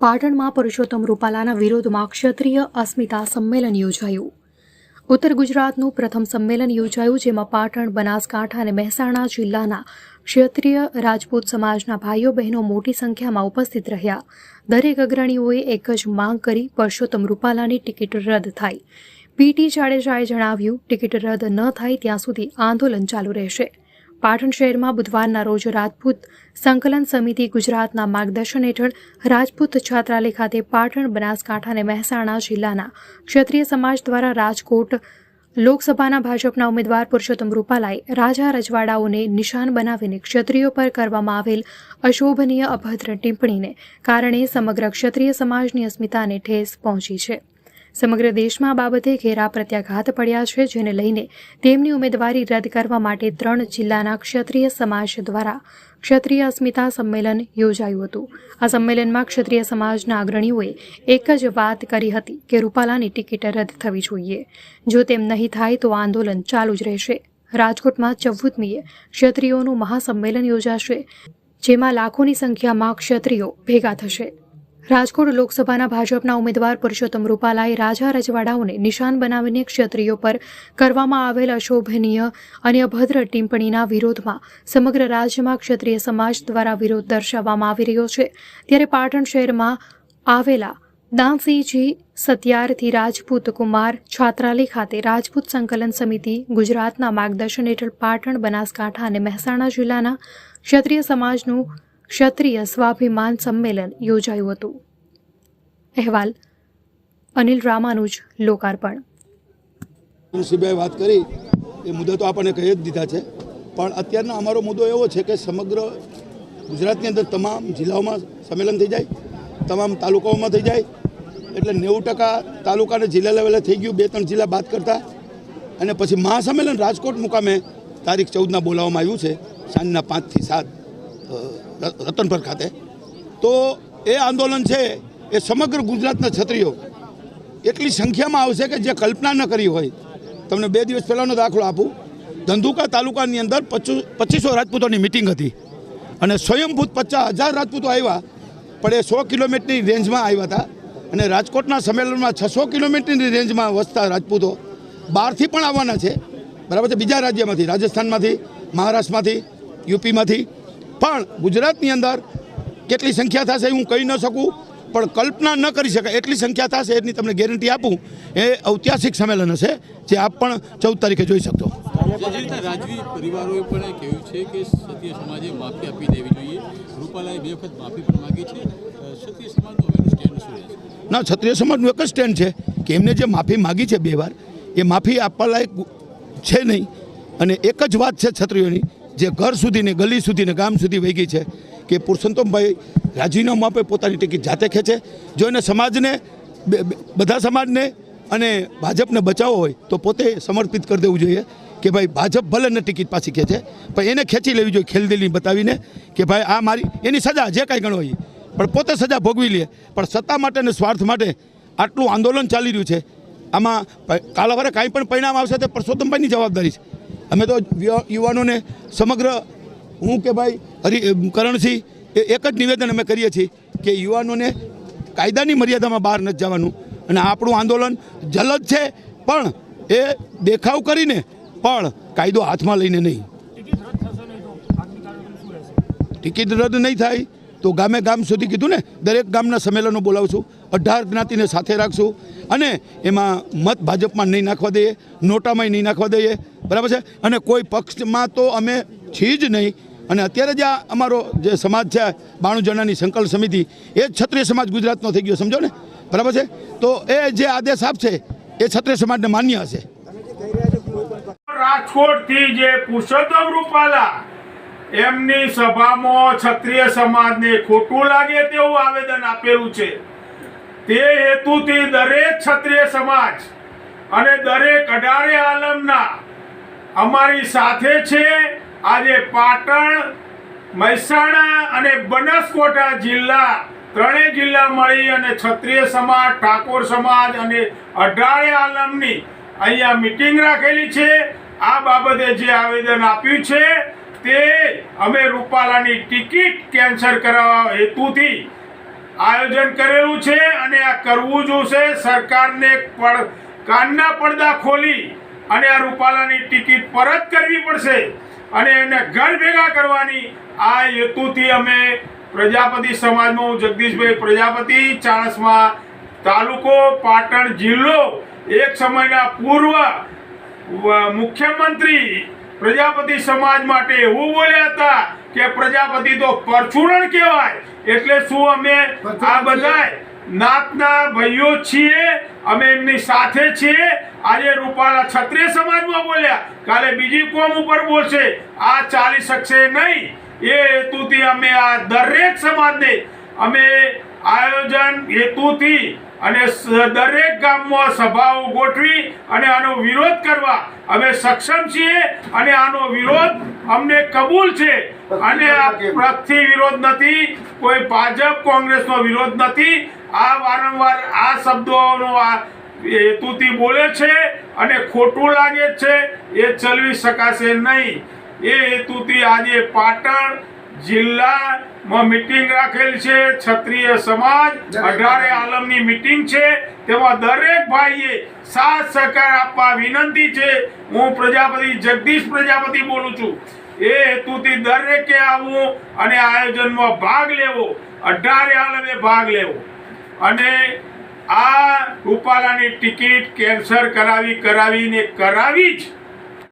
પાટણમાં પુરુષોત્તમ રૂપાલાના વિરોધમાં ક્ષત્રિય અસ્મિતા સંમેલન યોજાયું. ઉત્તર ગુજરાતનું પ્રથમ સંમેલન યોજાયું, જેમાં પાટણ, બનાસકાંઠા અને મહેસાણા જિલ્લાના ક્ષત્રિય રાજપૂત સમાજના ભાઈઓ બહેનો મોટી સંખ્યામાં ઉપસ્થિત રહ્યા. દરેક અગ્રણીઓએ એક જ માંગ કરી, પુરુષોત્તમ રૂપાલાની ટિકિટ રદ થાય. પીટી જાડેજાએ જણાવ્યું, ટિકિટ રદ ન થાય ત્યાં સુધી આંદોલન ચાલુ રહેશે. પાટણ શહેરમાં બુધવારના રોજ રાજપૂત સંકલન સમિતિ ગુજરાતના માર્ગદર્શન હેઠળ રાજપૂત છાત્રાલય ખાતે પાટણ, બનાસકાંઠા અને મહેસાણા જિલ્લાના ક્ષત્રિય સમાજ દ્વારા રાજકોટ લોકસભાના ભાજપના ઉમેદવાર પુરુષોત્તમ રૂપાલાએ રાજા રજવાડાઓને નિશાન બનાવીને ક્ષત્રિયો પર કરવામાં આવેલ અશોભનીય અભદ્ર ટિપ્પણીને કારણે સમગ્ર ક્ષત્રિય સમાજની અસ્મિતાને ઠેસ પહોંચી છે. સમગ્ર દેશમાં આ બાબતે ઘેરા પ્રત્યાઘાત પડ્યા છે, જેને લઈને તેમની ઉમેદવારી રદ કરવા માટે 3 જિલ્લાના ક્ષત્રિય સમાજ દ્વારા ક્ષત્રિય અસ્મિતા સંમેલન યોજાયું હતું. આ સંમેલનમાં ક્ષત્રિય સમાજના અગ્રણીઓએ એક જ વાત કરી હતી કે રૂપાલાની ટિકિટ રદ થવી જોઈએ. જો તેમ નહીં થાય તો આંદોલન ચાલુ જ રહેશે. રાજકોટમાં 14મીએ ક્ષત્રિયોનું મહાસંમેલન યોજાશે, જેમાં લાખોની સંખ્યામાં ક્ષત્રિયો ભેગા થશે. રાજકોટ લોકસભાના ભાજપના ઉમેદવાર પુરુષોત્તમ રૂપાલાએ રાજા રજવાડાઓને નિશાન બનાવીને ક્ષત્રિયો પર કરવામાં આવેલ અશોભનીય અને અભદ્ર ટિપ્પણીના વિરોધમાં સમગ્ર રાજ્યમાં ક્ષત્રિય સમાજ દ્વારા વિરોધ દર્શાવવામાં આવી રહ્યો છે. ત્યારે પાટણ શહેરમાં આવેલા દાનસિંહજી સત્યાર્થી રાજપૂત કુમાર છાત્રાલય ખાતે રાજપૂત સંકલન સમિતિ ગુજરાતના માર્ગદર્શન હેઠળ પાટણ, બનાસકાંઠા અને મહેસાણા જિલ્લાના ક્ષત્રિય સમાજનું ક્ષત્રિય સ્વાભિમાન સંમેલન યોજાયું હતું. અહેવાલ અનિલ રામાનુજ, લોકાર્પણ. ઋષિભાઈ વાત કરી એ મુદ્દા તો આપણને કહી જ દીધા છે, પણ અત્યારનો અમારો મુદ્દો એવો છે કે સમગ્ર ગુજરાતની અંદર તમામ જિલ્લાઓમાં સંમેલન થઈ જાય, તમામ તાલુકાઓમાં થઈ જાય, એટલે 90% તાલુકા અને જિલ્લા લેવલે થઈ ગયું, 2-3 જિલ્લા બાદ કરતા. અને પછી મહાસંમેલન રાજકોટ મુકામે તારીખ 14ના બોલાવવામાં આવ્યું છે, સાંજના 5 થી 7 રતનપર ખાતે. તો એ આંદોલન છે એ સમગ્ર ગુજરાતના ક્ષત્રિયો એટલી સંખ્યામાં આવશે કે જે કલ્પના ન કરી હોય. તમને 2 દિવસ પહેલાંનો દાખલો આપું. ધંધુકા તાલુકાની અંદર 2500 રાજપૂતોની મિટિંગ હતી અને સ્વયંભૂત 50,000 રાજપૂતો આવ્યા, પણ એ 100 કિલોમીટરની રેન્જમાં આવ્યા હતા. અને રાજકોટના સંમેલનમાં 600 કિલોમીટરની રેન્જમાં વસતા રાજપૂતો બહારથી પણ આવવાના છે, બરાબર છે, બીજા રાજ્યમાંથી, રાજસ્થાનમાંથી, મહારાષ્ટ્રમાંથી, યુપીમાંથી. પણ ગુજરાતની અંદર કેટલી સંખ્યા થશે હું કહી ન શકું, પણ કલ્પના ન કરી શકાય એટલી સંખ્યા થશે એની તમને ગેરંટી આપું. એ ઐતિહાસિક સંમેલન હશે, જે આપ પણ 14 તારીખે જોઈ શકશો. રાજવી પરિવારોએ પણ કહ્યું છે કે ક્ષત્રિય સમાજે માફી આપી દેવી જોઈએ. રૂપાલાએ 2 વખત માફી પણ માગી છે. ક્ષત્રિય સમાજનું હવેનું સ્ટેન્ડ શું રહેશે? ના, ક્ષત્રિય સમાજનું એક જ સ્ટેન્ડ છે કે એમને જે માફી માગી છે 2 વાર, એ માફી આપવા લાયક છે નહીં. અને એક જ વાત છે ક્ષત્રિયોની, જે ઘર સુધીને, ગલી સુધીને, ગામ સુધી વહી ગઈ છે કે પુરુષોત્તમભાઈ રાજીનામું આપે, પોતાની ટિકિટ જાતે ખેંચે. જો એને સમાજને, બધા સમાજને અને ભાજપને બચાવવો હોય તો પોતે સમર્પિત કરી દેવું જોઈએ કે ભાઈ ભાજપ ભલે ને ટિકિટ પાછી ખેંચે, પણ એને ખેંચી લેવી જોઈએ ખેલદિલી બતાવીને કે ભાઈ આ મારી, એની સજા જે કાંઈ ગણો હોય, પણ પોતે સજા ભોગવી લે. પણ સત્તા માટે અને સ્વાર્થ માટે આટલું આંદોલન ચાલી રહ્યું છે. આમાં કાલાવારે કાંઈ પણ પરિણામ આવશે તે પુરુષોત્તમભાઈની જવાબદારી છે. અમે તો યુવાનોને સમગ્ર, હું કે ભાઈ કરણસિંહ, એક જ નિવેદન અમે કરીએ છીએ કે યુવાનોને કાયદાની મર્યાદામાં બહાર નથી જવાનું. અને આપણું આંદોલન જલદ છે, પણ એ દેખાવ કરીને, પણ કાયદો હાથમાં લઈને નહીં. ટિકિટ રદ નહીં થાય તો ગામે ગામ સુધી કીધું ને, દરેક ગામના સંમેલનો બોલાવશું, 18 જ્ઞાતિને સાથે રાખશું અને એમાં મત ભાજપમાં નહીં નાખવા દઈએ, નોટામાં નહીં નાખવા દઈએ, બરાબર છે. અને કોઈ પક્ષમાં તો અમે છીએ જ નહીં. અને અત્યારે જે અમારો જે સમાજ છે 92 જણાની સંકલ્પ સમિતિ, એ જ ક્ષત્રિય સમાજ ગુજરાતનો થઈ ગયો, સમજો ને, બરાબર છે. તો એ જે આદેશ આપશે એ ક્ષત્રિય સમાજને માન્ય હશે. રાજકોટથી જે પુરુષોત્તમ રૂપાલા એમની સભામાં ક્ષત્રિય સમાજને ખોટું લાગે તેવું આવેદન આપેલું છે. તે હેતુથી દરેક ક્ષત્રિય સમાજ અને દરેક 18 આલમના અમારી સાથે છે. આજે પાટણ, મહેસાણા અને બનાસકાંઠા જિલ્લા, 3 જિલ્લા મળી અને ક્ષત્રિય સમાજ, ઠાકોર સમાજ અને 18 આલમની અહીંયા મિટિંગ રાખેલી છે. આ બાબતે જે આવેદન આપ્યું છે તે અમે રૂપાલાની ટિકિટ કેન્સલ કરાવવા હેતુથી આયોજન કરેલું છે અને આ કરવું જોશે. સરકારને કાનના પડદા ખોલી અને આ રૂપાલાની ટિકિટ પરત કરવી પડશે અને એને ઘર ભેગા કરવાની આ હેતુથી અમે પ્રજાપતિ સમાજમાં, હું જગદીશભાઈ પ્રજાપતિ, ચાણસ્મા તાલુકો, પાટણ જિલ્લો, એક સમયના પૂર્વ મુખ્યમંત્રી પ્રજાપતિ સમાજ માટે એવું બોલ્યા હતા કે પ્રજાપતિ તો પરચુરણ કહેવાય. એટલે શું અમે આ બધા નાતના ભાઈઓ છીએ, અમે એમની સાથે છીએ. આજે રૂપાલા ક્ષત્રિય સમાજમાં બોલ્યા, કાલે બીજી કોમ ઉપર બોલશે. આ ચાલી શકશે નહીં. એ હેતુથી અમે આ દરેક સમાજને અમે આયોજન હેતુથી અને દરેક ગામમાં સભાઓ ગોઠવી અને આનો વિરોધ કરવા અમે સક્ષમ છીએ અને આનો વિરોધ અમને કબૂલ છે. અને આ પક્ષથી વિરોધ નથી, કોઈ ભાજપ કોંગ્રેસનો વિરોધ નથી. આ વારંવાર આ શબ્દોનો આ હેતુથી બોલે છે અને ખોટું લાગે છે, એ ચલવી શકાશે નહીં. એ હેતુથી આજે પાટણ જિલ્લામાં મીટિંગ રાખેલ છે. ક્ષત્રિય સમાજ 18 આલમની મીટિંગ છે, તેમાં દરેક ભાઈએ સાથ સહકાર આપવા વિનંતી છે. હું પ્રજાપતિ જગદીશ પ્રજાપતિ બોલું છું. એ હેતુથી દરેકે આવવું અને આયોજનમાં ભાગ લેવો, 18 આલમે ભાગ લેવો અને આ રૂપાલાની ટિકિટ કેન્સલ કરાવીને કરાવી જ